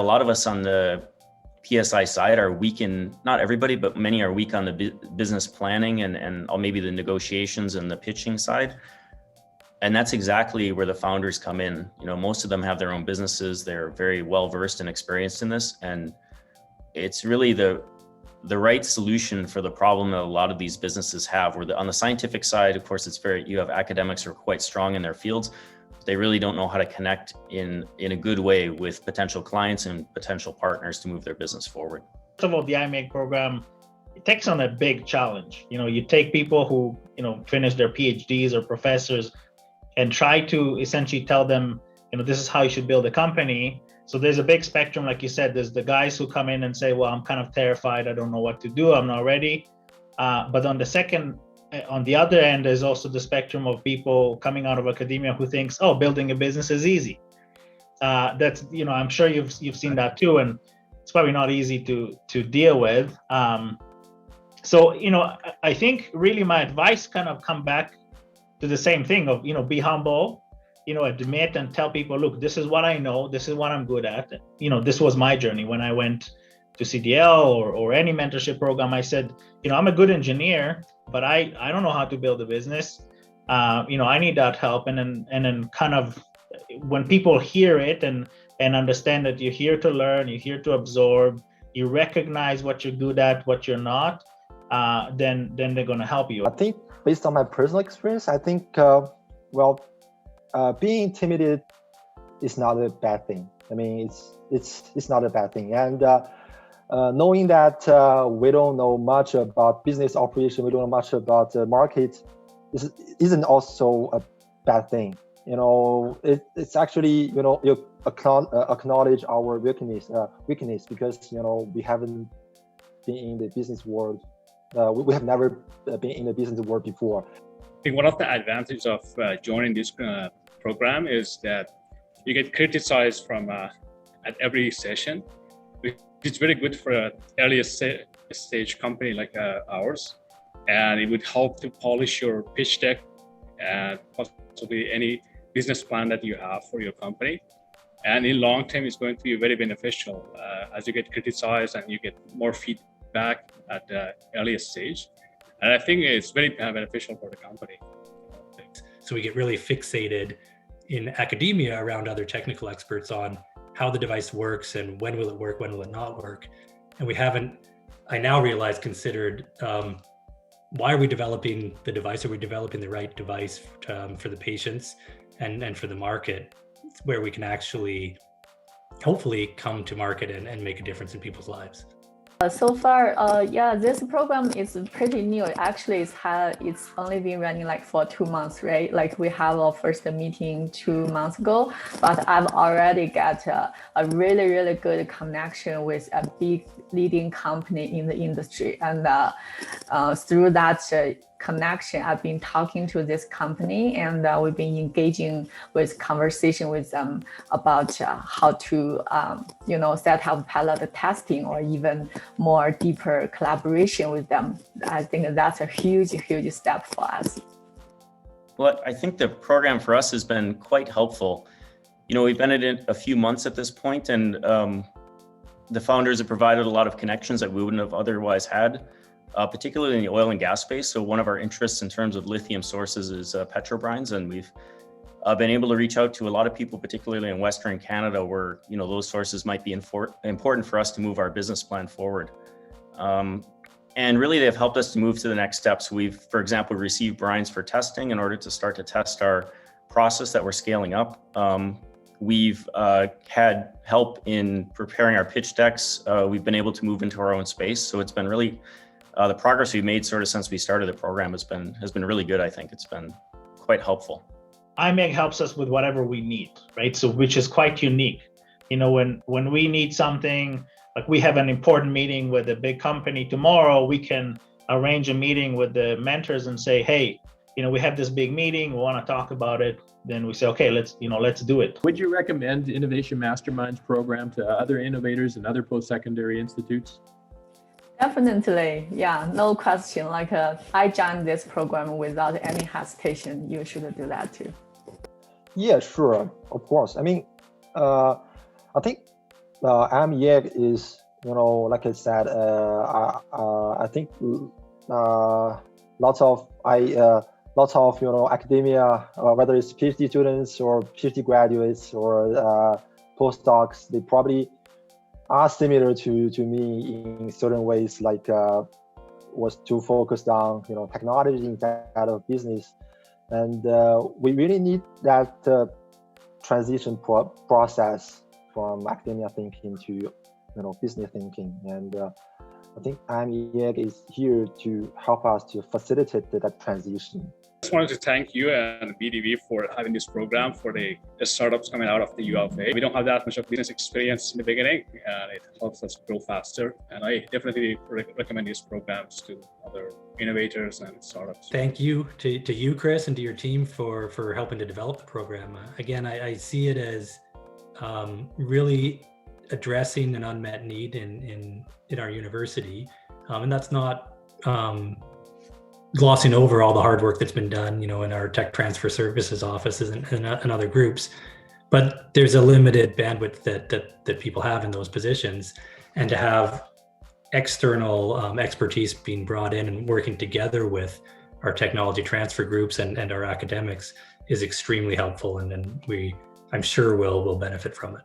lot of us on the PSI side are weak in, not everybody, but many are weak on the business planning and maybe the negotiations and the pitching side. And that's exactly where the founders come in. You know, most of them have their own businesses. They're very well versed and experienced in this. And it's really the right solution for the problem that a lot of these businesses have, where on the scientific side, of course, you have academics who are quite strong in their fields. They really don't know how to connect in a good way with potential clients and potential partners to move their business forward. First of all, the imYEG program, it takes on a big challenge. You know, you take people who, finish their PhDs or professors and try to essentially tell them, this is how you should build a company. So there's a big spectrum, like you said. There's the guys who come in and say, well, I'm kind of terrified. I don't know what to do. I'm not ready. But on the other end, there's also the spectrum of people coming out of academia who thinks, oh, building a business is easy. That's, I'm sure you've seen that too. And it's probably not easy to deal with. So, I think really my advice kind of come back to the same thing of, be humble, admit and tell people, look, this is what I know, this is what I'm good at. This was my journey when I went to CDL or any mentorship program. I said, I'm a good engineer, but I don't know how to build a business. I need that help. And then kind of when people hear it and understand that you're here to learn, you're here to absorb, you recognize what you're good at, what you're not, then they're going to help you. I think based on my personal experience, I think, being intimidated is not a bad thing. I mean, it's not a bad thing. And knowing that we don't know much about business operation, we don't know much about the market, isn't also a bad thing. It's actually, you acknowledge our weakness because, we haven't been in the business world. We have never been in the business world before. I think one of the advantages of joining this program is that you get criticized from at every session, which is very good for an earlier stage company like ours. And it would help to polish your pitch deck and possibly any business plan that you have for your company. And in long term, it's going to be very beneficial as you get criticized and you get more feedback at the earliest stage. And I think it's very beneficial for the company. So we get really fixated in academia around other technical experts on how the device works and when will it work, when will it not work. And we haven't, I now realize, considered why are we developing the device? Are we developing the right device for the patients and for the market, where we can actually hopefully come to market and make a difference in people's lives? So far, this program is pretty new. Actually, it's only been running like for 2 months, right? Like we have our first meeting 2 months ago, but I've already got a really, really good connection with a big leading company in the industry. And through that connection, I've been talking to this company, and we've been engaging with conversation with them about how to, set up pilot testing or even more deeper collaboration with them. I think that's a huge, huge step for us. Well, I think the program for us has been quite helpful. We've been in it a few months at this point, and the founders have provided a lot of connections that we wouldn't have otherwise had. Particularly in the oil and gas space. So one of our interests in terms of lithium sources is petrobrines, and we've been able to reach out to a lot of people, particularly in Western Canada, where those sources might be important for us to move our business plan forward. And really, they've helped us to move to the next steps. We've, for example, received brines for testing in order to start to test our process that we're scaling up. We've had help in preparing our pitch decks. We've been able to move into our own space, so it's been really the progress we've made sort of since we started the program has been really good. I think it's been quite helpful. imYEG helps us with whatever we need, right? So which is quite unique. When we need something, like we have an important meeting with a big company tomorrow, we can arrange a meeting with the mentors and say, hey, we have this big meeting, we want to talk about it. Then we say, okay, let's do it. Would you recommend Innovation Masterminds program to other innovators and other post-secondary institutes? Definitely, yeah, no question. Like I joined this program without any hesitation. You should do that too. Yeah, sure, of course. I mean, I think imYEG is, like I said, I think lots of academia, whether it's PhD students or PhD graduates or postdocs, they probably are similar to me in certain ways, like was too focused on technology instead of business, and we really need that transition process from academia thinking to business thinking, and I think imYEG is here to help us to facilitate that transition. I just wanted to thank you and BDV for having this program for the startups coming out of the U of A. We don't have that much of business experience in the beginning, and it helps us grow faster. And I definitely recommend these programs to other innovators and startups. Thank you to you, Chris, and to your team for helping to develop the program. Again, I see it as really addressing an unmet need in our university, and that's not glossing over all the hard work that's been done, in our tech transfer services offices and other groups. But there's a limited bandwidth that people have in those positions, and to have external expertise being brought in and working together with our technology transfer groups and our academics is extremely helpful, and I'm sure we'll benefit from it.